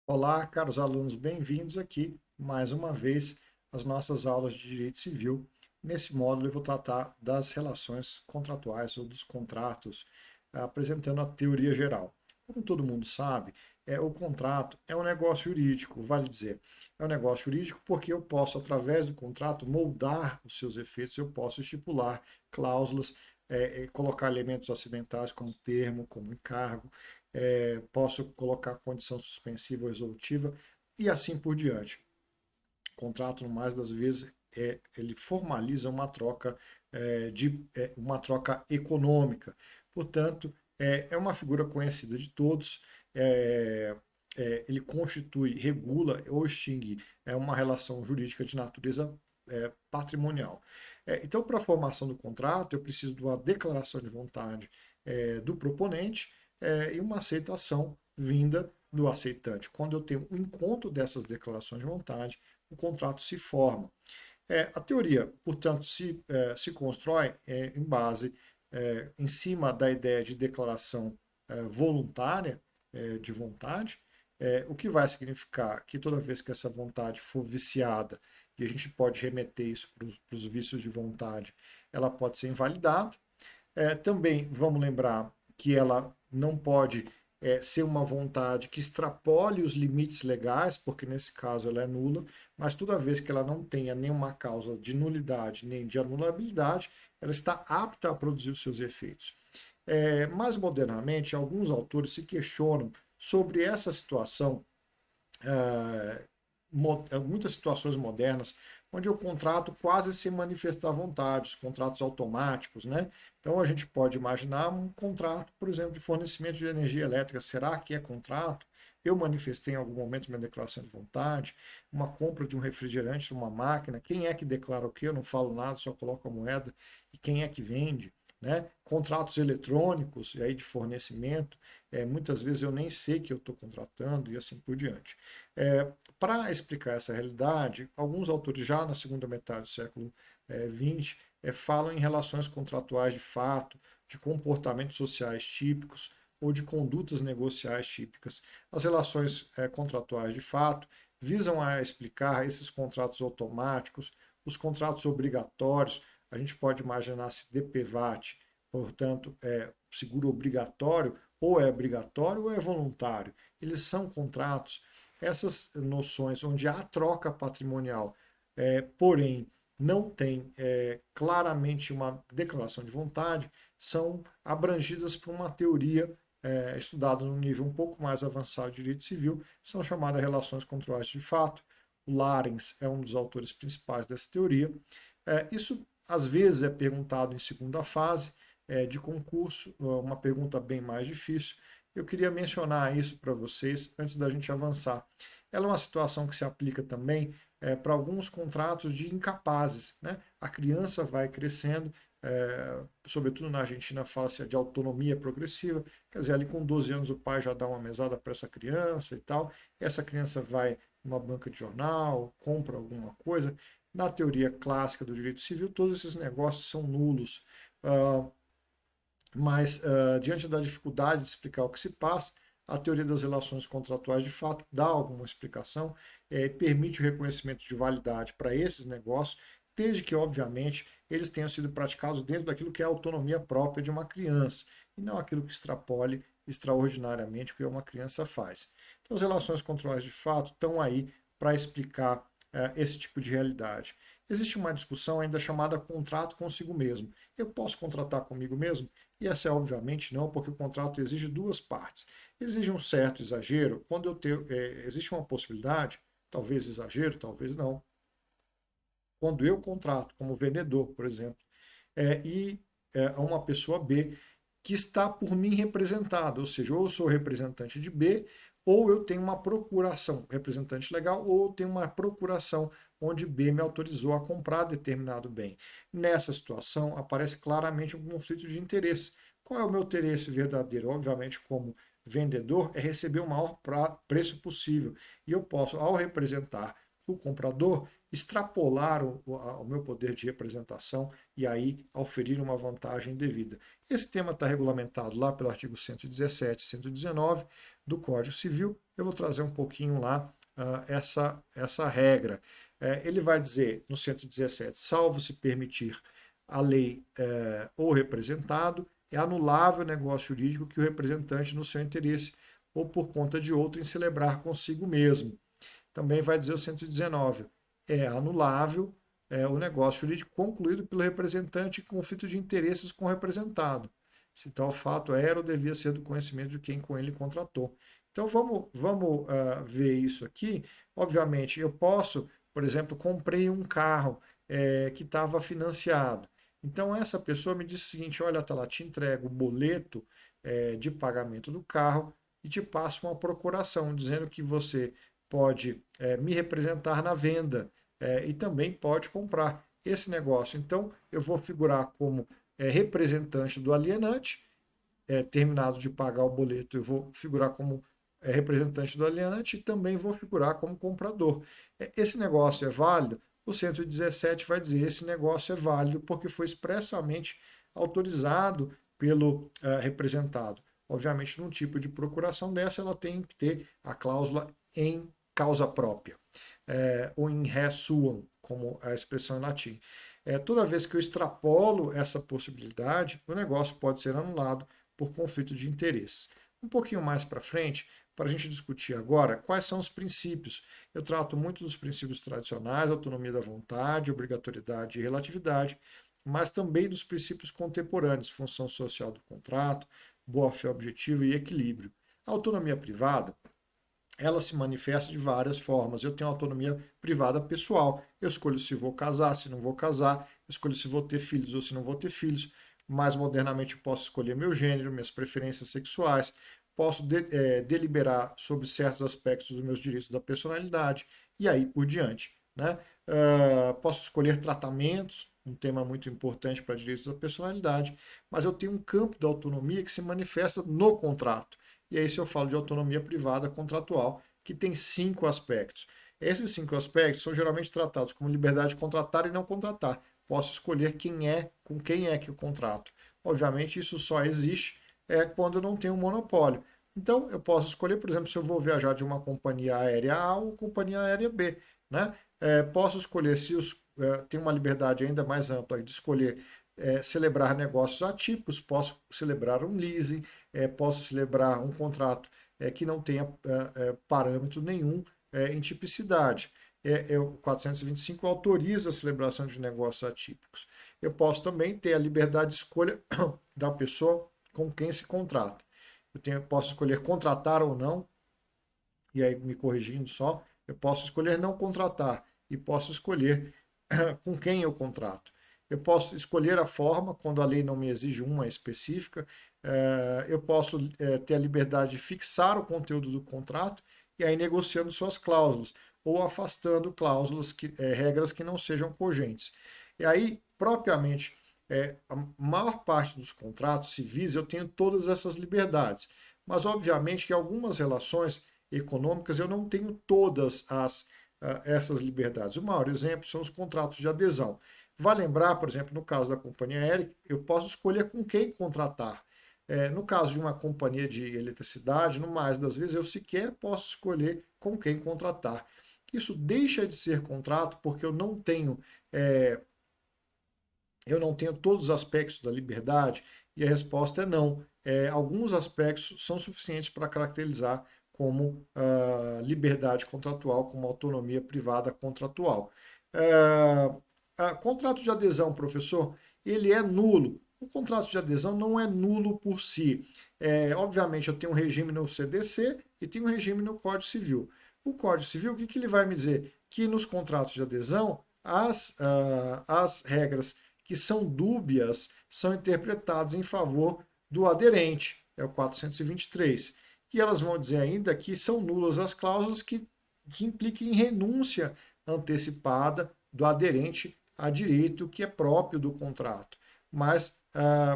Olá, caros alunos, bem-vindos aqui mais uma vez às nossas aulas de Direito Civil. Nesse módulo eu vou tratar das relações contratuais ou dos contratos, apresentando a teoria geral. Como todo mundo sabe, o contrato é um negócio jurídico, vale dizer. É um negócio jurídico porque eu posso, através do contrato, moldar os seus efeitos, eu posso estipular cláusulas, colocar elementos acidentais como termo, como encargo, posso colocar condição suspensiva ou resolutiva e assim por diante. O contrato, no mais das vezes, ele formaliza uma troca uma troca econômica. Portanto, é uma figura conhecida de todos. Ele constitui, regula ou extingue uma relação jurídica de natureza patrimonial. Então, para a formação do contrato, eu preciso de uma declaração de vontade do proponente e uma aceitação vinda do aceitante. Quando eu tenho o encontro dessas declarações de vontade, o contrato se forma. A teoria, portanto, se constrói em base, em cima da ideia de declaração voluntária de vontade, o que vai significar que toda vez que essa vontade for viciada, e a gente pode remeter isso para os vícios de vontade, ela pode ser invalidada. Também vamos lembrar que ela não pode ser uma vontade que extrapole os limites legais, porque nesse caso ela é nula, mas toda vez que ela não tenha nenhuma causa de nulidade nem de anulabilidade, ela está apta a produzir os seus efeitos. Mais modernamente, alguns autores se questionam sobre essa situação, ah, muitas situações modernas, onde o contrato quase se manifesta à vontade, os contratos automáticos, né? Então a gente pode imaginar um contrato, por exemplo, de fornecimento de energia elétrica. Será que é contrato? Eu manifestei em algum momento minha declaração de vontade, uma compra de um refrigerante numa máquina, quem é que declara o quê? Eu não falo nada, só coloco a moeda, e quem é que vende? Né? Contratos eletrônicos e aí de fornecimento, muitas vezes eu nem sei que eu estou contratando e assim por diante. Para explicar essa realidade, alguns autores já na segunda metade do século XX falam em relações contratuais de fato, de comportamentos sociais típicos ou de condutas negociais típicas. As relações contratuais de fato visam a explicar esses contratos automáticos, os contratos obrigatórios. A gente pode imaginar se DPVAT, portanto, seguro obrigatório, ou é obrigatório ou é voluntário. Eles são contratos. Essas noções onde há troca patrimonial, porém não tem claramente uma declaração de vontade, são abrangidas por uma teoria estudada no nível um pouco mais avançado de direito civil, são chamadas relações contratuais de fato. O Larens é um dos autores principais dessa teoria. Isso às vezes é perguntado em segunda fase de concurso, uma pergunta bem mais difícil. Eu queria mencionar isso para vocês antes da gente avançar. Ela é uma situação que se aplica também para alguns contratos de incapazes, né? A criança vai crescendo, sobretudo na Argentina fala-se de autonomia progressiva, quer dizer, ali com 12 anos o pai já dá uma mesada para essa criança e tal, essa criança vai numa banca de jornal, compra alguma coisa. Na teoria clássica do direito civil, todos esses negócios são nulos. Mas, diante da dificuldade de explicar o que se passa, a teoria das relações contratuais de fato dá alguma explicação, permite o reconhecimento de validade para esses negócios, desde que, obviamente, eles tenham sido praticados dentro daquilo que é a autonomia própria de uma criança, e não aquilo que extrapole extraordinariamente o que uma criança faz. Então, as relações contratuais de fato estão aí para explicar esse tipo de realidade. Existe uma discussão ainda chamada contrato consigo mesmo. Eu posso contratar comigo mesmo? E essa é obviamente não, porque o contrato exige duas partes. Exige um certo exagero, quando existe uma possibilidade, talvez exagero, talvez não. Quando eu contrato como vendedor, por exemplo, a uma pessoa B que está por mim representada, ou seja, ou eu sou representante de B, ou eu tenho uma procuração, representante legal, ou eu tenho uma procuração onde B me autorizou a comprar determinado bem. Nessa situação, aparece claramente um conflito de interesse. Qual é o meu interesse verdadeiro? Obviamente, como vendedor, é receber o maior preço possível. E eu posso, ao representar o comprador, extrapolar o meu poder de representação e aí oferir uma vantagem devida. Esse tema está regulamentado lá pelo artigo 117 e 119 do Código Civil. Eu vou trazer um pouquinho lá essa regra. Ele vai dizer no 117, salvo se permitir a lei ou representado, é anulável o negócio jurídico que o representante, no seu interesse ou por conta de outro, em celebrar consigo mesmo. Também vai dizer o 119, é anulável o negócio jurídico concluído pelo representante em conflito de interesses com o representado, se tal fato era ou devia ser do conhecimento de quem com ele contratou. Então vamos ver isso aqui. Obviamente, eu posso, por exemplo, comprei um carro que estava financiado. Então essa pessoa me disse o seguinte: olha, tá lá, te entrego o boleto de pagamento do carro e te passo uma procuração dizendo que você pode me representar na venda e também pode comprar esse negócio. Então eu vou figurar como representante do alienante, terminado de pagar o boleto, eu vou figurar como representante do alienante e também vou figurar como comprador. Esse negócio é válido? O 117 vai dizer esse negócio é válido porque foi expressamente autorizado pelo representado. Obviamente, num tipo de procuração dessa, ela tem que ter a cláusula em causa própria, ou em re suam, como a expressão em latim. Toda vez que eu extrapolo essa possibilidade, o negócio pode ser anulado por conflito de interesses. Um pouquinho mais para frente, para a gente discutir agora quais são os princípios. Eu trato muito dos princípios tradicionais, autonomia da vontade, obrigatoriedade e relatividade, mas também dos princípios contemporâneos, função social do contrato, boa-fé objetiva e equilíbrio. A autonomia privada, ela se manifesta de várias formas. Eu tenho autonomia privada pessoal. Eu escolho se vou casar, se não vou casar. Eu escolho se vou ter filhos ou se não vou ter filhos. Mais modernamente, eu posso escolher meu gênero, minhas preferências sexuais. Posso deliberar sobre certos aspectos dos meus direitos da personalidade e aí por diante. Né? Posso escolher tratamentos, um tema muito importante para direitos da personalidade, mas eu tenho um campo da autonomia que se manifesta no contrato. E aí, se eu falo de autonomia privada contratual, que tem 5 aspectos. Esses 5 aspectos são geralmente tratados como liberdade de contratar e não contratar. Posso escolher com quem é que eu contrato. Obviamente, isso só existe quando eu não tenho um monopólio. Então, eu posso escolher, por exemplo, se eu vou viajar de uma companhia aérea A ou companhia aérea B. Né? Posso escolher se tem uma liberdade ainda mais ampla de escolher celebrar negócios atípicos, posso celebrar um leasing, posso celebrar um contrato que não tenha parâmetro nenhum em tipicidade. O 425 autoriza a celebração de negócios atípicos. Eu posso também ter a liberdade de escolha da pessoa com quem se contrata. Posso escolher contratar ou não, e aí me corrigindo só, eu posso escolher não contratar e posso escolher com quem eu contrato. Eu posso escolher a forma, quando a lei não me exige uma específica. Eu posso ter a liberdade de fixar o conteúdo do contrato e aí negociando suas cláusulas ou afastando cláusulas, regras que não sejam cogentes. E aí, propriamente, a maior parte dos contratos civis eu tenho todas essas liberdades. Mas, obviamente, que algumas relações econômicas eu não tenho todas essas liberdades. O maior exemplo são os contratos de adesão. Vai lembrar, por exemplo, no caso da companhia aérea, eu posso escolher com quem contratar. No caso de uma companhia de eletricidade, no mais das vezes, eu sequer posso escolher com quem contratar. Isso deixa de ser contrato porque eu não tenho todos os aspectos da liberdade, e a resposta é não. Alguns aspectos são suficientes para caracterizar como liberdade contratual, como autonomia privada contratual. Contrato de adesão, professor, ele é nulo. O contrato de adesão não é nulo por si. Obviamente, eu tenho um regime no CDC e tenho um regime no Código Civil. O Código Civil, o que ele vai me dizer? Que nos contratos de adesão, as regras que são dúbias são interpretadas em favor do aderente, é o 423. E elas vão dizer ainda que são nulas as cláusulas que impliquem em renúncia antecipada do aderente a direito que é próprio do contrato. Mas,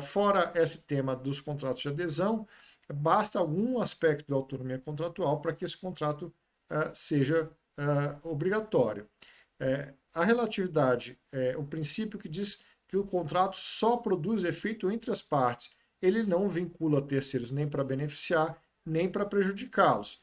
fora esse tema dos contratos de adesão, basta algum aspecto da autonomia contratual para que esse contrato seja obrigatório. A relatividade é o princípio que diz que o contrato só produz efeito entre as partes. Ele não vincula terceiros nem para beneficiar, nem para prejudicá-los.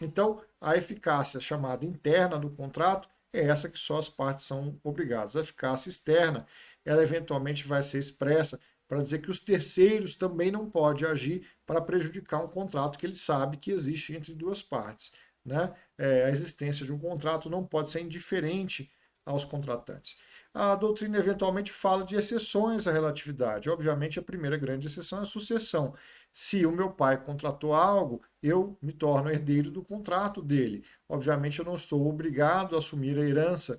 Então, a eficácia chamada interna do contrato é essa que só as partes são obrigadas. A eficácia externa, ela eventualmente vai ser expressa para dizer que os terceiros também não podem agir para prejudicar um contrato que ele sabe que existe entre duas partes. Né? A existência de um contrato não pode ser indiferente aos contratantes. A doutrina eventualmente fala de exceções à relatividade. Obviamente, a primeira grande exceção é a sucessão. Se o meu pai contratou algo, eu me torno herdeiro do contrato dele. Obviamente, eu não estou obrigado a assumir a herança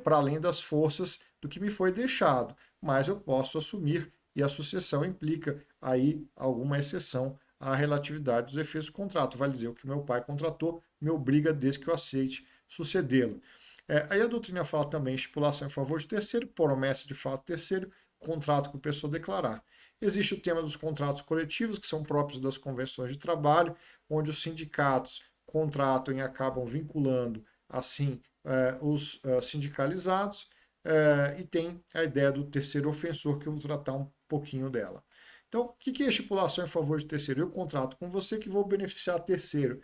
para além das forças do que me foi deixado, mas eu posso assumir e a sucessão implica aí alguma exceção à relatividade dos efeitos do contrato. Vale dizer, o que meu pai contratou me obriga desde que eu aceite sucedê-lo. Aí a doutrina fala também estipulação em favor de terceiro, promessa de fato terceiro, contrato que a pessoa declarar. Existe o tema dos contratos coletivos, que são próprios das convenções de trabalho, onde os sindicatos contratam e acabam vinculando, assim, os sindicalizados, e tem a ideia do terceiro ofensor, que eu vou tratar um pouquinho dela. Então, o que é estipulação em favor de terceiro? Eu contrato com você que vou beneficiar terceiro.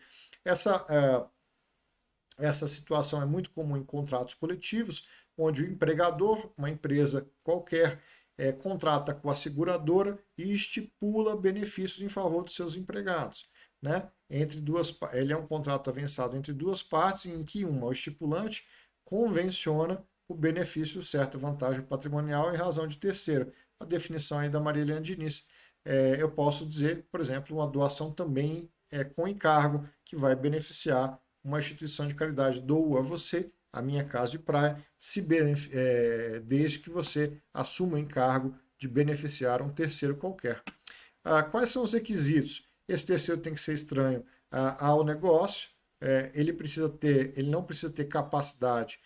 Essa situação é muito comum em contratos coletivos, onde o empregador, uma empresa qualquer, contrata com a seguradora e estipula benefícios em favor dos seus empregados. Né? Ele é um contrato avançado entre duas partes, em que uma, o estipulante, convenciona o benefício, certa vantagem patrimonial em razão de terceiro. A definição aí da Maria Helena Diniz. Eu posso dizer, por exemplo, uma doação também com encargo, que vai beneficiar uma instituição de caridade. Dou a você a minha casa de praia, desde que você assuma o encargo de beneficiar um terceiro qualquer. Quais são os requisitos? Esse terceiro tem que ser estranho ao negócio, ele não precisa ter capacidade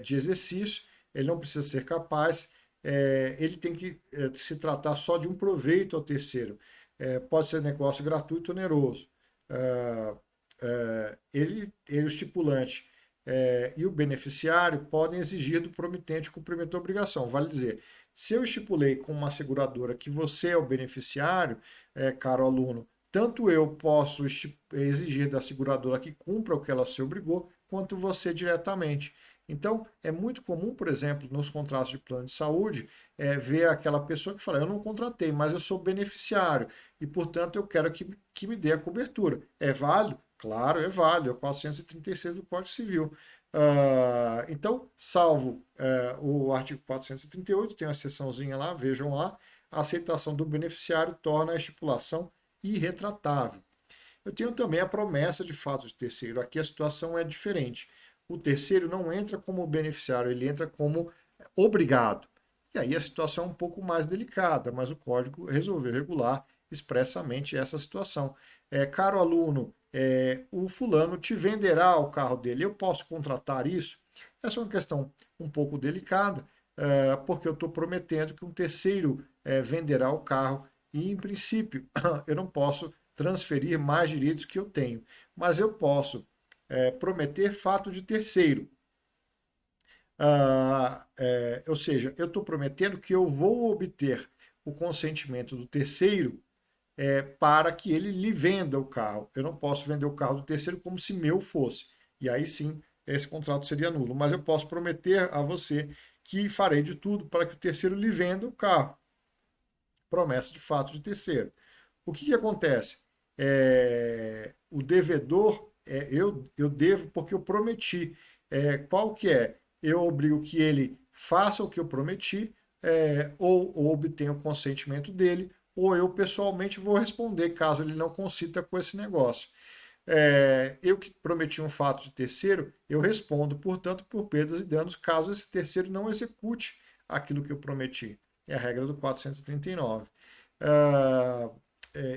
de exercício, ele não precisa ser capaz, ele tem que se tratar só de um proveito ao terceiro. Pode ser negócio gratuito ou oneroso. O estipulante e o beneficiário podem exigir do promitente o cumprimento da obrigação. Vale dizer, se eu estipulei com uma seguradora que você é o beneficiário, caro aluno, tanto eu posso exigir da seguradora que cumpra o que ela se obrigou, quanto você diretamente. Então, é muito comum, por exemplo, nos contratos de plano de saúde, ver aquela pessoa que fala, eu não contratei, mas eu sou beneficiário e, portanto, eu quero que me dê a cobertura. É válido? Claro, é válido, é o 436 do Código Civil. Então, salvo o artigo 438, tem uma seçãozinha lá, vejam lá, a aceitação do beneficiário torna a estipulação irretratável. Eu tenho também a promessa de fato de terceiro. Aqui a situação é diferente. O terceiro não entra como beneficiário, ele entra como obrigado. E aí a situação é um pouco mais delicada, mas o código resolveu regular expressamente essa situação. Caro aluno, o fulano te venderá o carro dele, eu posso contratar isso? Essa é uma questão um pouco delicada, porque eu estou prometendo que um terceiro venderá o carro e, em princípio, eu não posso transferir mais direitos que eu tenho, mas eu posso prometer fato de terceiro. Ou seja, eu estou prometendo que eu vou obter o consentimento do terceiro para que ele lhe venda o carro. Eu não posso vender o carro do terceiro como se meu fosse. E aí sim, esse contrato seria nulo. Mas eu posso prometer a você que farei de tudo para que o terceiro lhe venda o carro. Promessa de fato de terceiro. O que acontece? O devedor, eu devo porque eu prometi. Qual que é? Eu obrigo que ele faça o que eu prometi, ou obtenha o consentimento dele, ou eu pessoalmente vou responder caso ele não consenta com esse negócio. Eu que prometi um fato de terceiro, eu respondo, portanto, por perdas e danos, caso esse terceiro não execute aquilo que eu prometi. É a regra do 439.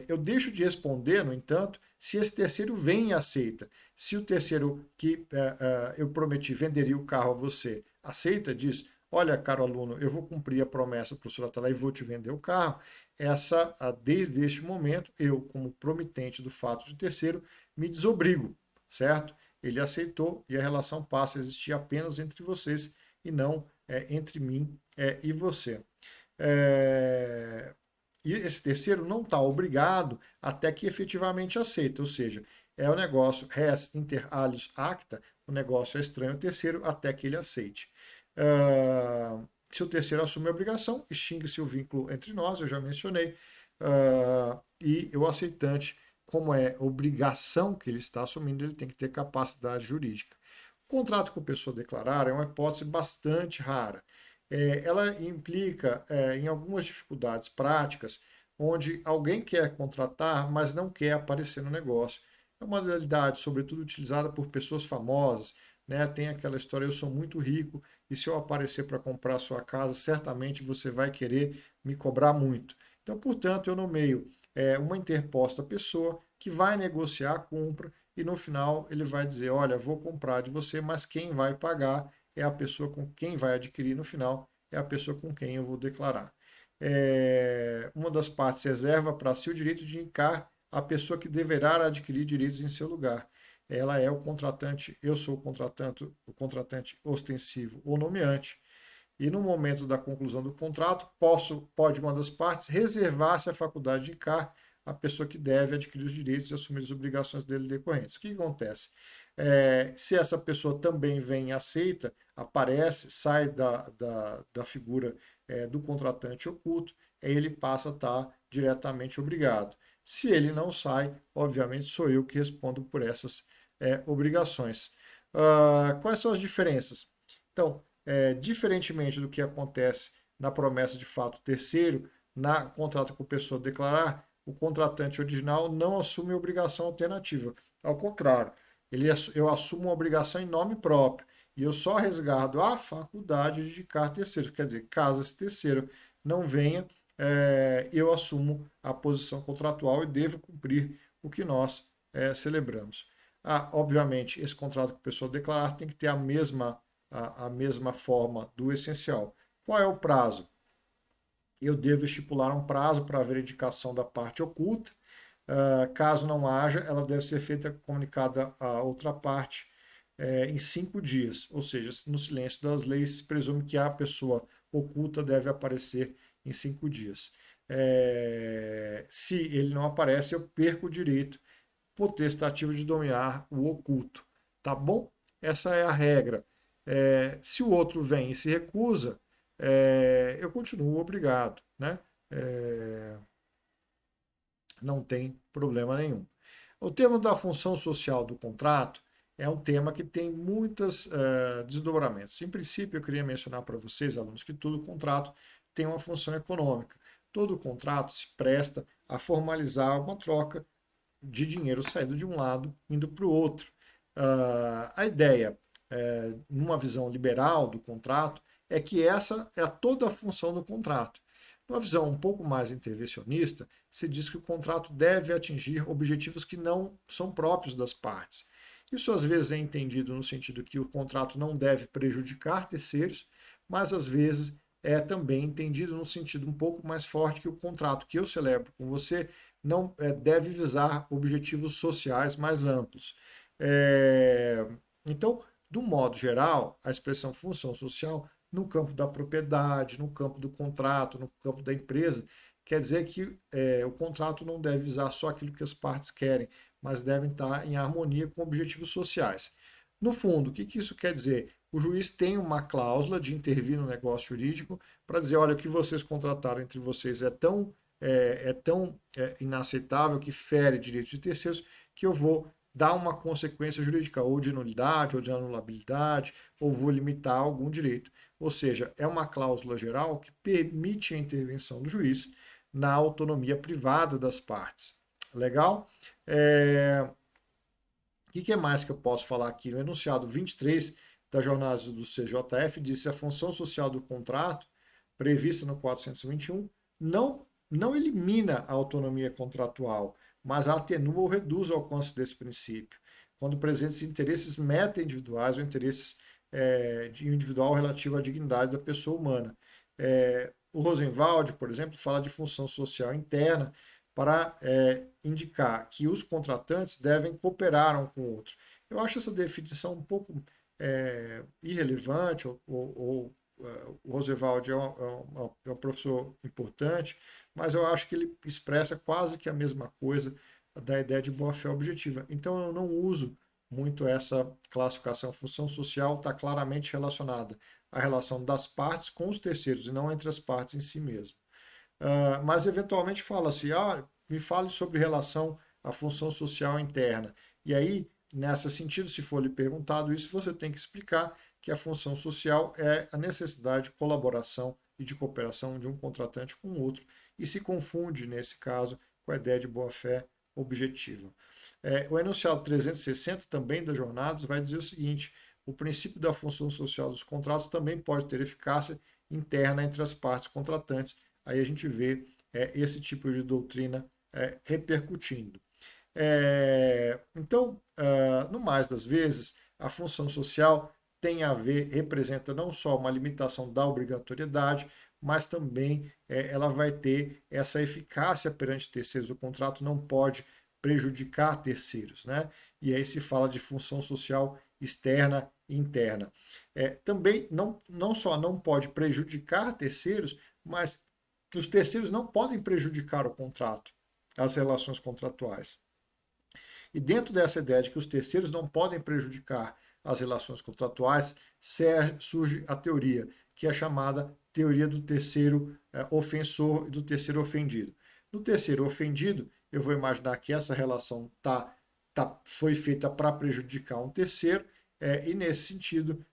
Eu deixo de responder, no entanto, se esse terceiro vem e aceita. Se o terceiro que eu prometi venderia o carro a você aceita, diz, olha, caro aluno, eu vou cumprir a promessa, professor Atalá, e vou te vender o carro. Desde este momento, eu, como promitente do fato de terceiro, me desobrigo, certo? ele aceitou e a relação passa a existir apenas entre vocês e não entre mim e você. E esse terceiro não está obrigado até que efetivamente aceita, ou seja, é o negócio res inter alios acta, o negócio é estranho ao terceiro até que ele aceite. Se o terceiro assume a obrigação, extingue-se o vínculo entre nós, eu já mencionei, e o aceitante, como é obrigação que ele está assumindo, ele tem que ter capacidade jurídica. O contrato com pessoa declarada é uma hipótese bastante rara. Ela implica em algumas dificuldades práticas, onde alguém quer contratar, mas não quer aparecer no negócio. É uma modalidade, sobretudo, utilizada por pessoas famosas, né? Tem aquela história, eu sou muito rico e se eu aparecer para comprar a sua casa, certamente você vai querer me cobrar muito. Então, portanto, eu nomeio uma interposta pessoa que vai negociar a compra e no final ele vai dizer, olha, vou comprar de você, mas quem vai pagar é a pessoa com quem vai adquirir no final, é a pessoa com quem eu vou declarar. Uma das partes reserva para si o direito de indicar a pessoa que deverá adquirir direitos em seu lugar. Ela é o contratante, eu sou o contratante ostensivo ou nomeante. E no momento da conclusão do contrato, pode uma das partes reservar-se a faculdade de indicar a pessoa que deve adquirir os direitos e assumir as obrigações dele decorrentes. O que acontece? Se essa pessoa também vem e aceita, aparece, sai da figura do contratante oculto, aí ele passa a estar diretamente obrigado. Se ele não sai, obviamente sou eu que respondo por essas obrigações. Quais são as diferenças? Então, diferentemente do que acontece na promessa de fato terceiro, na contrato com pessoa declarar, o contratante original não assume obrigação alternativa. Ao contrário, eu assumo uma obrigação em nome próprio e eu só resguardo a faculdade de indicar terceiro. Quer dizer, caso esse terceiro não venha, eu assumo a posição contratual e devo cumprir o que nós celebramos. Obviamente, esse contrato com pessoa declarar tem que ter a mesma forma do essencial. Qual é o prazo? Eu devo estipular um prazo para a verificação da parte oculta. Caso não haja, ela deve ser feita comunicada à outra parte em 5 dias. Ou seja, no silêncio das leis, se presume que a pessoa oculta deve aparecer em 5 dias. Se ele não aparece, eu perco o direito potestativo de dominar o oculto. Tá bom? Essa é a regra. Se o outro vem e se recusa, eu continuo obrigado, né? Não tem problema nenhum. O tema da função social do contrato é um tema que tem muitos desdobramentos. Em princípio, eu queria mencionar para vocês, alunos, que todo contrato tem uma função econômica. Todo contrato se presta a formalizar uma troca de dinheiro saindo de um lado, indo para o outro. A ideia, numa visão liberal do contrato, é que essa é toda a função do contrato. Numa visão um pouco mais intervencionista, se diz que o contrato deve atingir objetivos que não são próprios das partes. Isso às vezes é entendido no sentido que o contrato não deve prejudicar terceiros, mas às vezes é também entendido no sentido um pouco mais forte que o contrato que eu celebro com você não deve visar objetivos sociais mais amplos. Então, do modo geral, a expressão função social no campo da propriedade, no campo do contrato, no campo da empresa, quer dizer que o contrato não deve visar só aquilo que as partes querem, mas devem estar em harmonia com objetivos sociais. No fundo, o que isso quer dizer? O juiz tem uma cláusula de intervir no negócio jurídico para dizer, olha, o que vocês contrataram entre vocês é tão inaceitável que fere direitos de terceiros que eu vou dar uma consequência jurídica ou de nulidade ou de anulabilidade ou vou limitar algum direito. Ou seja, é uma cláusula geral que permite a intervenção do juiz na autonomia privada das partes. Legal? O que mais que eu posso falar aqui? No enunciado 23 da jornada do CJF, disse a função social do contrato, prevista no 421, não elimina a autonomia contratual, mas atenua ou reduz o alcance desse princípio, quando presentes interesses meta-individuais ou interesses de individual relativo à dignidade da pessoa humana. O Rosenwald, por exemplo, fala de função social interna para indicar que os contratantes devem cooperar um com o outro. Eu acho essa definição um pouco irrelevante, o Roosevelt é um professor importante, mas eu acho que ele expressa quase que a mesma coisa da ideia de boa-fé objetiva. Então eu não uso muito essa classificação. Função social está claramente relacionada à relação das partes com os terceiros e não entre as partes em si mesmo. Mas eventualmente fala-se, me fale sobre relação à função social interna. E aí, nesse sentido, se for lhe perguntado isso, você tem que explicar que a função social é a necessidade de colaboração e de cooperação de um contratante com o outro, e se confunde, nesse caso, com a ideia de boa-fé objetiva. O enunciado 360 também das jornadas vai dizer o seguinte: o princípio da função social dos contratos também pode ter eficácia interna entre as partes contratantes. Aí a gente vê esse tipo de doutrina repercutindo. Então, no mais das vezes, a função social tem a ver, representa não só uma limitação da obrigatoriedade, mas também ela vai ter essa eficácia perante terceiros. O contrato não pode prejudicar terceiros, né? E aí se fala de função social externa e interna. Também não só não pode prejudicar terceiros, mas os terceiros não podem prejudicar o contrato, as relações contratuais. E dentro dessa ideia de que os terceiros não podem prejudicar as relações contratuais, surge a teoria, que é chamada teoria do terceiro ofensor e do terceiro ofendido. No terceiro ofendido, eu vou imaginar que essa relação foi feita para prejudicar um terceiro, e nesse sentido,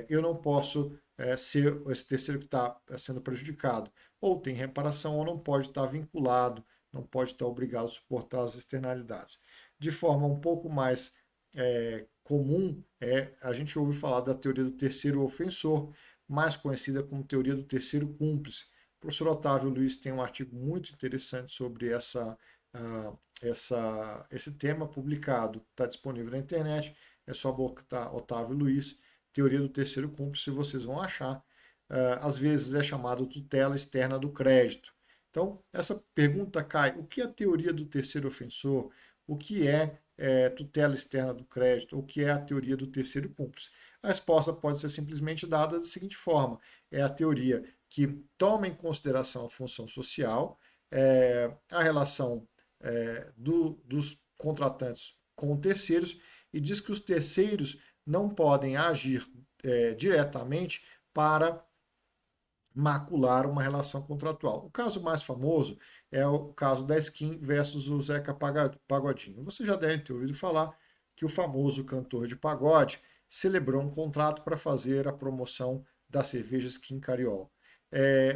eu não posso ser esse terceiro que está sendo prejudicado. Ou tem reparação, ou não pode estar vinculado, não pode estar obrigado a suportar as externalidades. De forma um pouco mais comum, a gente ouve falar da teoria do terceiro ofensor, mais conhecida como teoria do terceiro cúmplice. O professor Otávio Luiz tem um artigo muito interessante sobre esse tema publicado, está disponível na internet, é só botar Otávio Luiz, teoria do terceiro cúmplice, vocês vão achar. Às vezes é chamado tutela externa do crédito. Então, essa pergunta cai: o que é a teoria do terceiro ofensor? O que é tutela externa do crédito? O que é a teoria do terceiro cúmplice? A resposta pode ser simplesmente dada da seguinte forma: é a teoria que toma em consideração a função social, a relação dos contratantes com terceiros, e diz que os terceiros não podem agir diretamente para macular uma relação contratual. O caso mais famoso é o caso da Skin versus o Zeca Pagodinho. Você já deve ter ouvido falar que o famoso cantor de pagode celebrou um contrato para fazer a promoção da cerveja Skin Cariol.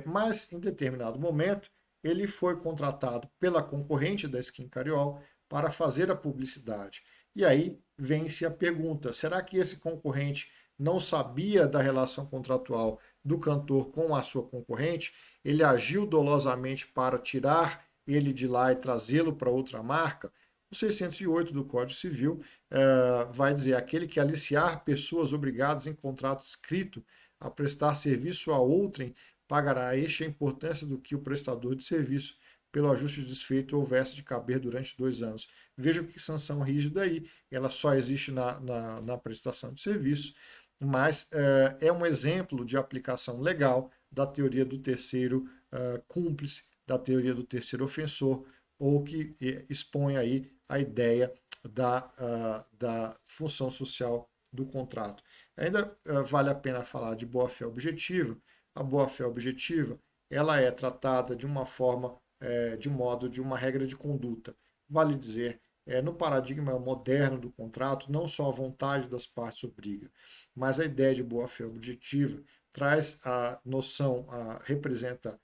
Mas, em determinado momento, ele foi contratado pela concorrente da Skin Cariol para fazer a publicidade. E aí vem-se a pergunta: será que esse concorrente não sabia da relação contratual do cantor com a sua concorrente? Ele agiu dolosamente para tirar ele de lá e trazê-lo para outra marca? O 608 do Código Civil vai dizer: aquele que aliciar pessoas obrigadas em contrato escrito a prestar serviço a outrem pagará a este a importância do que o prestador de serviço pelo ajuste de desfeito houvesse de caber durante 2 anos. Veja que sanção rígida aí, ela só existe na prestação de serviço, mas é um exemplo de aplicação legal da teoria do terceiro cúmplice, da teoria do terceiro ofensor, ou que expõe aí a ideia da função social do contrato. Ainda vale a pena falar de boa-fé objetiva. A boa-fé objetiva ela é tratada de uma forma, de modo de uma regra de conduta. Vale dizer, no paradigma moderno do contrato, não só a vontade das partes obriga, mas a ideia de boa-fé objetiva traz a noção, representa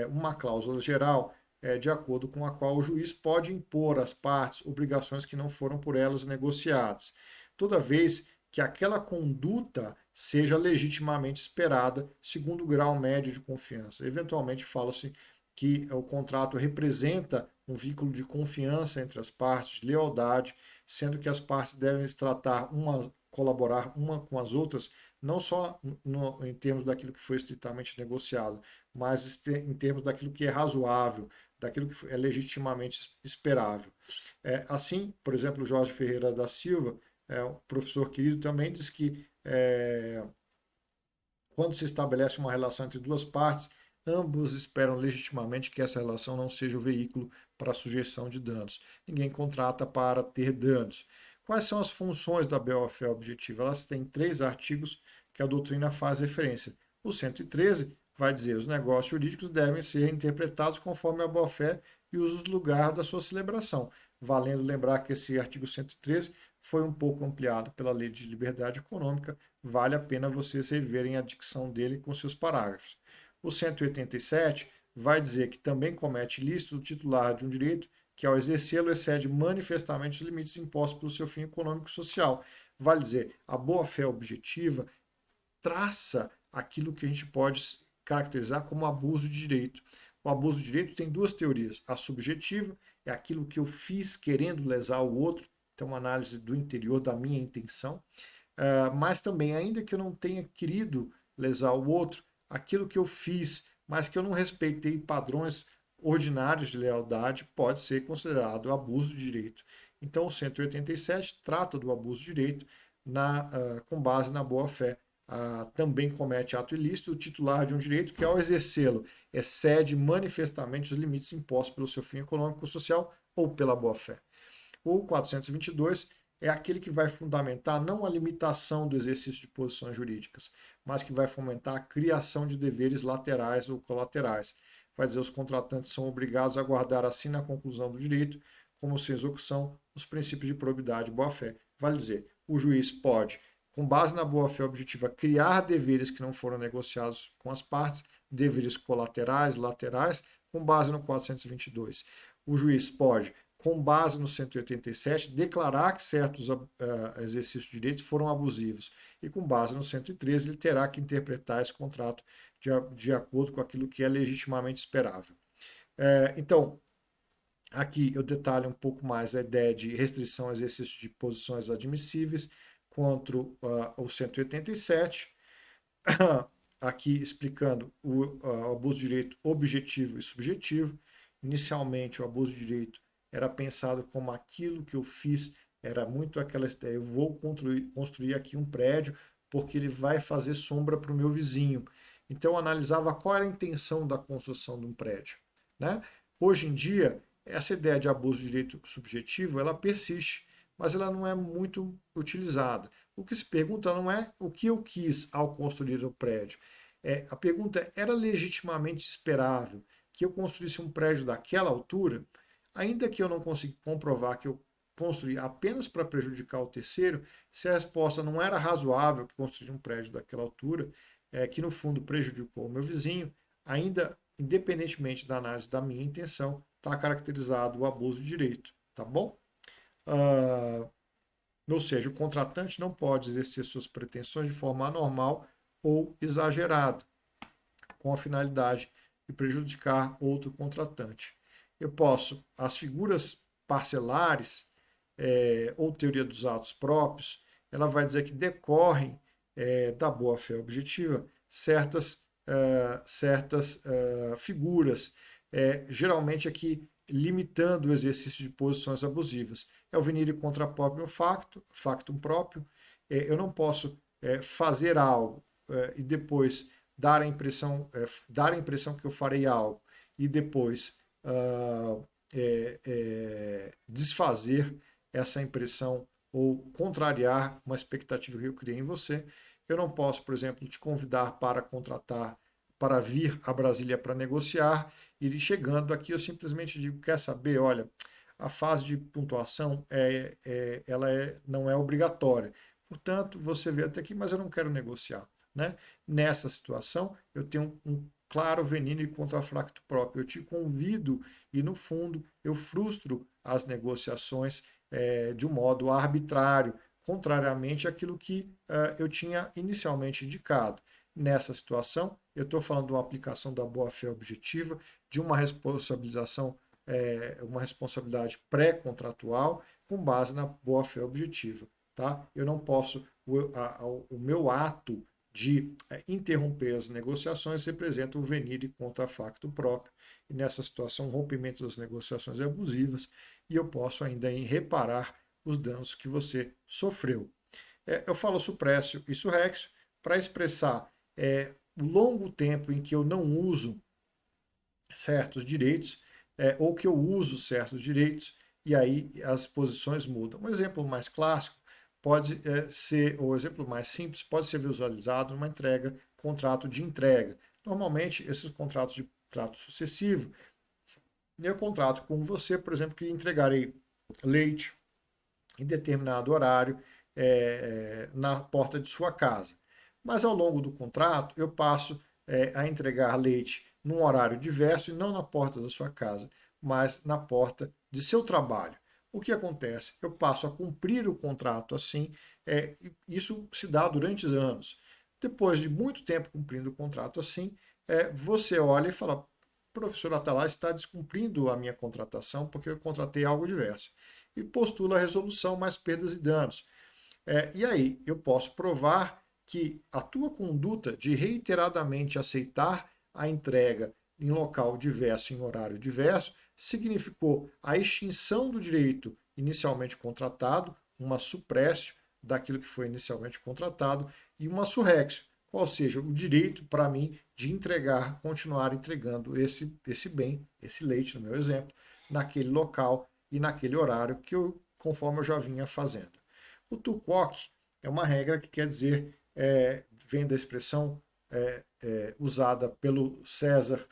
uma cláusula geral de acordo com a qual o juiz pode impor às partes obrigações que não foram por elas negociadas, toda vez que aquela conduta seja legitimamente esperada segundo o grau médio de confiança. Eventualmente fala-se que o contrato representa um vínculo de confiança entre as partes, de lealdade, sendo que as partes devem se tratar colaborar uma com as outras, não só em termos daquilo que foi estritamente negociado, mas em termos daquilo que é razoável, daquilo que é legitimamente esperável. Assim, por exemplo, Jorge Ferreira da Silva o professor querido também diz que quando se estabelece uma relação entre duas partes, ambos esperam legitimamente que essa relação não seja o veículo para a sujeição de danos. Ninguém contrata para ter danos. Quais são as funções da boa-fé objetiva? Elas têm 3 artigos que a doutrina faz referência. O 113 vai dizer que os negócios jurídicos devem ser interpretados conforme a boa-fé e os lugares da sua celebração. Valendo lembrar que esse artigo 113 foi um pouco ampliado pela Lei de Liberdade Econômica, vale a pena vocês reverem a dicção dele com seus parágrafos. O 187 vai dizer que também comete ilícito o titular de um direito que, ao exercê-lo, excede manifestamente os limites impostos pelo seu fim econômico e social. Vale dizer, a boa-fé objetiva traça aquilo que a gente pode caracterizar como abuso de direito. O abuso de direito tem 2 teorias. A subjetiva é aquilo que eu fiz querendo lesar o outro, então uma análise do interior da minha intenção. Mas também, ainda que eu não tenha querido lesar o outro, aquilo que eu fiz, mas que eu não respeitei padrões ordinários de lealdade, pode ser considerado abuso de direito. Então, o 187 trata do abuso de direito com base na boa-fé. Também comete ato ilícito o titular de um direito que, ao exercê-lo, excede manifestamente os limites impostos pelo seu fim econômico ou social ou pela boa-fé. O 422 é aquele que vai fundamentar não a limitação do exercício de posições jurídicas, mas que vai fomentar a criação de deveres laterais ou colaterais. Vai dizer que os contratantes são obrigados a guardar assim na conclusão do direito, como se execução, os princípios de probidade e boa-fé. Vale dizer, o juiz pode, com base na boa-fé objetiva, criar deveres que não foram negociados com as partes, deveres colaterais, laterais, com base no 422. O juiz pode, com base no 187, declarar que certos exercícios de direitos foram abusivos. E com base no 113, ele terá que interpretar esse contrato de acordo com aquilo que é legitimamente esperável. Então, aqui eu detalho um pouco mais a ideia de restrição ao exercício de posições admissíveis contra o 187. Aqui explicando o abuso de direito objetivo e subjetivo. Inicialmente, o abuso de direito era pensado como aquilo que eu fiz, era muito aquela ideia, eu vou construir aqui um prédio porque ele vai fazer sombra para o meu vizinho. Então eu analisava qual era a intenção da construção de um prédio. Né? Hoje em dia, essa ideia de abuso de direito subjetivo, ela persiste, mas ela não é muito utilizada. O que se pergunta não é o que eu quis ao construir o prédio. A pergunta é, era legitimamente esperável que eu construísse um prédio daquela altura? Ainda que eu não consiga comprovar que eu construí apenas para prejudicar o terceiro, se a resposta não era razoável que construir um prédio daquela altura, que no fundo prejudicou o meu vizinho, ainda, independentemente da análise da minha intenção, está caracterizado o abuso de direito, tá bom? Ou seja, o contratante não pode exercer suas pretensões de forma anormal ou exagerada, com a finalidade de prejudicar outro contratante. Eu posso, as figuras parcelares ou teoria dos atos próprios, ela vai dizer que decorrem da boa-fé objetiva certas figuras, geralmente aqui limitando o exercício de posições abusivas. É o venire contra próprio factum próprio. Eu não posso fazer algo e depois dar a impressão que eu farei algo e depois desfazer essa impressão ou contrariar uma expectativa que eu criei em você. Eu não posso, por exemplo, te convidar para contratar, para vir a Brasília para negociar, e chegando aqui eu simplesmente digo, quer saber, olha, a fase de pontuação ela não é obrigatória. Portanto, você veio até aqui, mas eu não quero negociar. Né? Nessa situação, eu tenho um claro veneno e contrafacto próprio. Eu te convido e, no fundo, eu frustro as negociações de um modo arbitrário, contrariamente àquilo que eu tinha inicialmente indicado. Nessa situação, eu estou falando de uma aplicação da boa-fé objetiva, de uma responsabilização, uma responsabilidade pré-contratual com base na boa-fé objetiva. Tá? Eu não posso, o meu ato de interromper as negociações representa o venire contra facto próprio. E nessa situação, o rompimento das negociações é abusivas e eu posso ainda reparar os danos que você sofreu. Eu falo suprécio e surrexio para expressar o longo tempo em que eu não uso certos direitos, ou que eu uso certos direitos, e aí as posições mudam. Um exemplo mais clássico pode ser, ou exemplo mais simples, pode ser visualizado numa contrato de entrega. Normalmente, esses contratos de trato sucessivo, eu contrato com você, por exemplo, que entregarei leite em determinado horário na porta de sua casa. Mas ao longo do contrato, eu passo a entregar leite num horário diverso e não na porta da sua casa, mas na porta de seu trabalho. O que acontece? Eu passo a cumprir o contrato assim, isso se dá durante anos. Depois de muito tempo cumprindo o contrato assim, você olha e fala, professor Atalá está descumprindo a minha contratação porque eu contratei algo diverso. E postula a resolução mais perdas e danos. E aí eu posso provar que a tua conduta de reiteradamente aceitar a entrega em local diverso, em horário diverso, significou a extinção do direito inicialmente contratado, uma suprécio daquilo que foi inicialmente contratado, e uma surrexio, qual seja, o direito para mim de entregar, continuar entregando esse bem, esse leite, no meu exemplo, naquele local e naquele horário que eu, conforme eu já vinha fazendo. O TUCOC é uma regra que quer dizer, vem da expressão usada pelo César,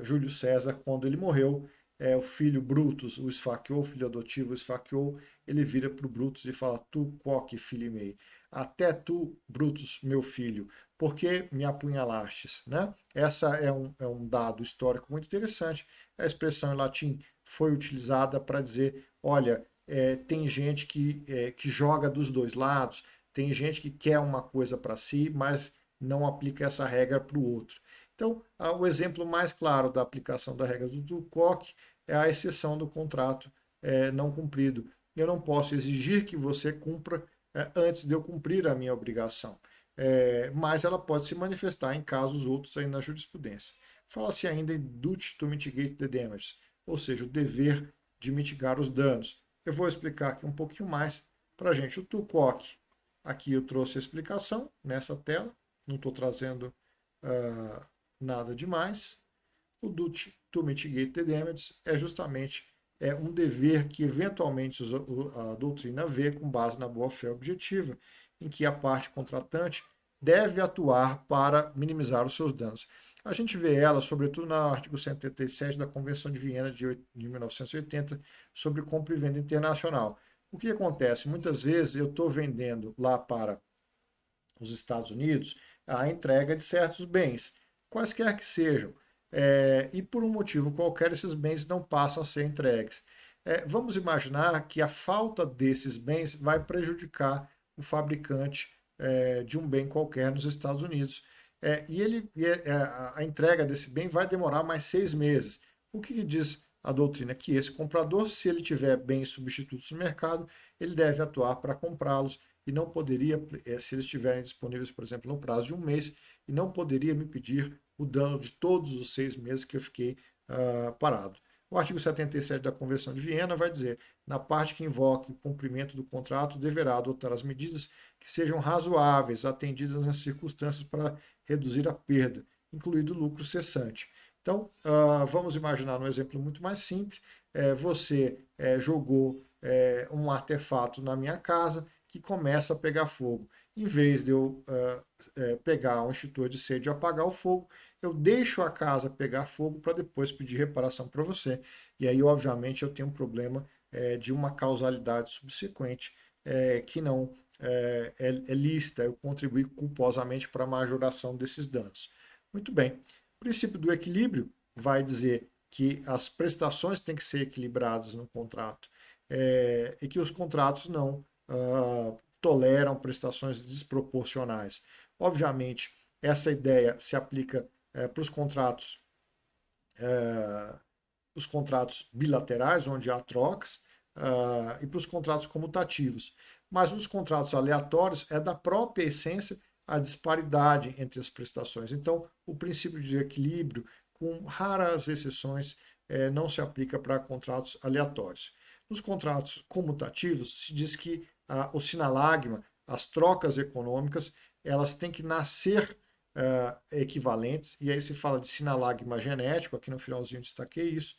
Júlio César, quando ele morreu, o filho Brutus o esfaqueou, o filho adotivo o esfaqueou, ele vira para o Brutus e fala, tu quoque filho mei, até tu, Brutus, meu filho, porque me apunhalastes, né? Essa é um dado histórico muito interessante. A expressão em latim foi utilizada para dizer, olha, tem gente que joga dos dois lados, tem gente que quer uma coisa para si, mas não aplica essa regra para o outro. Então, o exemplo mais claro da aplicação da regra do Tucoc é a exceção do contrato não cumprido. Eu não posso exigir que você cumpra antes de eu cumprir a minha obrigação. Mas ela pode se manifestar em casos outros aí na jurisprudência. Fala-se ainda em duty to mitigate the damage, ou seja, o dever de mitigar os danos. Eu vou explicar aqui um pouquinho mais para a gente. O TUCOC, aqui eu trouxe a explicação nessa tela, não estou trazendo nada demais. O duty to mitigate the damages é justamente um dever que eventualmente a doutrina vê com base na boa-fé objetiva, em que a parte contratante deve atuar para minimizar os seus danos. A gente vê ela, sobretudo no artigo 187 da Convenção de Viena de 1980 sobre compra e venda internacional. O que acontece? Muitas vezes eu estou vendendo lá para os Estados Unidos a entrega de certos bens, quaisquer que sejam, e por um motivo qualquer esses bens não passam a ser entregues. Vamos imaginar que a falta desses bens vai prejudicar o fabricante de um bem qualquer nos Estados Unidos. A entrega desse bem vai demorar mais 6 meses. O que diz a doutrina? Que esse comprador, se ele tiver bens substitutos no mercado, ele deve atuar para comprá-los e não poderia, se eles estiverem disponíveis, por exemplo, no prazo de um mês, e não poderia me pedir o dano de todos os 6 meses que eu fiquei parado. O artigo 77 da Convenção de Viena vai dizer, na parte que invoque o cumprimento do contrato, deverá adotar as medidas que sejam razoáveis, atendidas nas circunstâncias para reduzir a perda, incluído o lucro cessante. Então, vamos imaginar um exemplo muito mais simples. Você jogou um artefato na minha casa que começa a pegar fogo. Em vez de eu pegar um extintor de incêndio e apagar o fogo, eu deixo a casa pegar fogo para depois pedir reparação para você. E aí, obviamente, eu tenho um problema de uma causalidade subsequente que não é lícita, eu contribuí culposamente para a majoração desses danos. Muito bem. O princípio do equilíbrio vai dizer que as prestações têm que ser equilibradas no contrato e que os contratos não toleram prestações desproporcionais. Obviamente, essa ideia se aplica para os contratos bilaterais, onde há trocas, e para os contratos comutativos. Mas nos contratos aleatórios é da própria essência a disparidade entre as prestações. Então, o princípio de equilíbrio, com raras exceções, não se aplica para contratos aleatórios. Nos contratos comutativos, se diz que o sinalagma, as trocas econômicas, elas têm que nascer equivalentes, e aí se fala de sinalagma genético, aqui no finalzinho eu destaquei isso,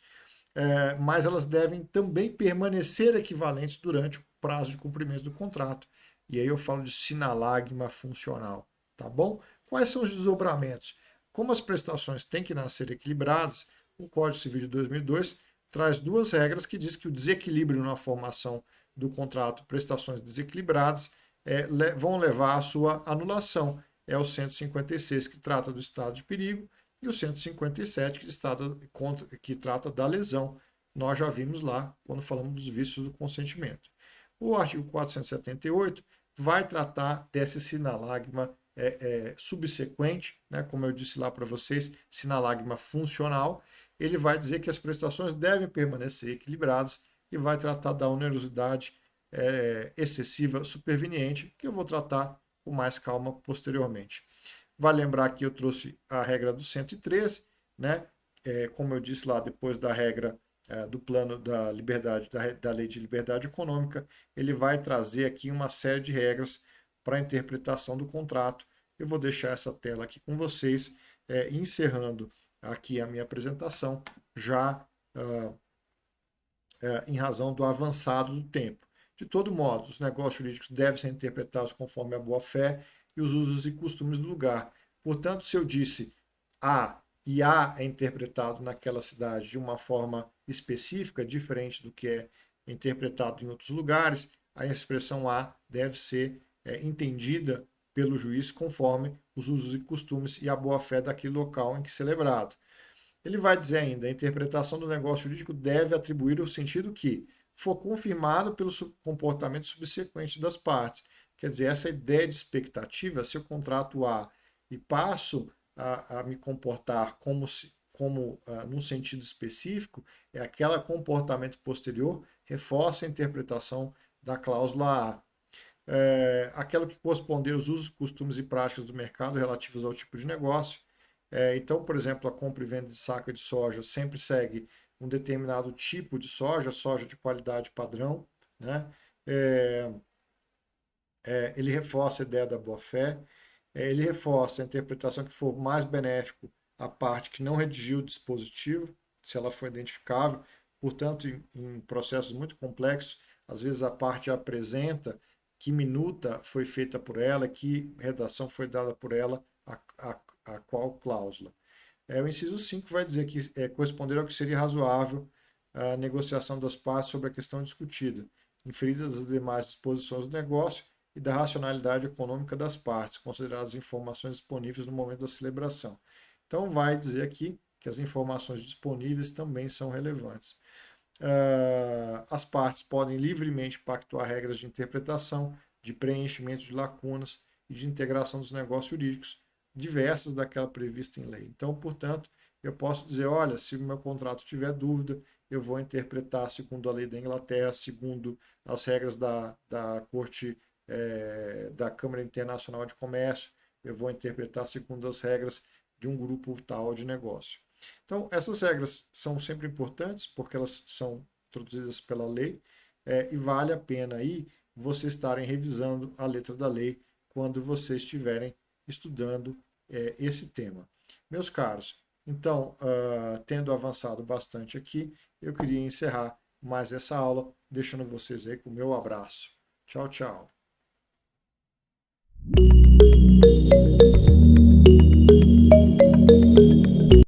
mas elas devem também permanecer equivalentes durante o prazo de cumprimento do contrato. E aí eu falo de sinalagma funcional, tá bom? Quais são os desdobramentos? Como as prestações têm que nascer equilibradas, o Código Civil de 2002 traz duas regras que diz que o desequilíbrio na formação do contrato, prestações desequilibradas, vão levar à sua anulação. É o 156 que trata do estado de perigo e o 157 que trata da lesão. Nós já vimos lá quando falamos dos vícios do consentimento. O artigo 478 vai tratar desse sinalagma subsequente, né, como eu disse lá para vocês, sinalagma funcional. Ele vai dizer que as prestações devem permanecer equilibradas e vai tratar da onerosidade excessiva superveniente, que eu vou tratar com mais calma posteriormente. Vale lembrar que eu trouxe a regra do 113, né? Como eu disse lá, depois da regra do plano da liberdade, da lei de liberdade econômica, ele vai trazer aqui uma série de regras para a interpretação do contrato. Eu vou deixar essa tela aqui com vocês, encerrando aqui a minha apresentação, já em razão do avançado do tempo. De todo modo, os negócios jurídicos devem ser interpretados conforme a boa-fé e os usos e costumes do lugar. Portanto, se eu disse A e A é interpretado naquela cidade de uma forma específica, diferente do que é interpretado em outros lugares, a expressão A deve ser entendida pelo juiz conforme os usos e costumes e a boa-fé daquele local em que celebrado. Ele vai dizer ainda, a interpretação do negócio jurídico deve atribuir o sentido que for confirmado pelo comportamento subsequente das partes. Quer dizer, essa ideia de expectativa, se eu contrato A e passo a me comportar como num sentido específico, é aquele comportamento posterior reforça a interpretação da cláusula A. Aquilo que corresponder aos usos, costumes e práticas do mercado relativos ao tipo de negócio. Então, por exemplo, a compra e venda de saca de soja sempre segue um determinado tipo de soja, soja de qualidade padrão, né? Ele reforça a ideia da boa-fé, ele reforça a interpretação que for mais benéfico à parte que não redigiu o dispositivo, se ela for identificável. Portanto, em processos muito complexos, às vezes a parte apresenta que minuta foi feita por ela, que redação foi dada por ela, a qual cláusula. O inciso 5 vai dizer que corresponder ao que seria razoável a negociação das partes sobre a questão discutida, inferidas as demais disposições do negócio e da racionalidade econômica das partes, consideradas informações disponíveis no momento da celebração. Então, vai dizer aqui que as informações disponíveis também são relevantes. As partes podem livremente pactuar regras de interpretação, de preenchimento de lacunas e de integração dos negócios jurídicos, diversas daquela prevista em lei. Então, portanto, eu posso dizer, olha, se o meu contrato tiver dúvida, eu vou interpretar segundo a lei da Inglaterra, segundo as regras da Corte da Câmara Internacional de Comércio, eu vou interpretar segundo as regras de um grupo tal de negócio. Então, essas regras são sempre importantes, porque elas são introduzidas pela lei, e vale a pena aí vocês estarem revisando a letra da lei quando vocês estiverem estudando esse tema. Meus caros, então, tendo avançado bastante aqui, eu queria encerrar mais essa aula, deixando vocês aí com o meu abraço. Tchau, tchau.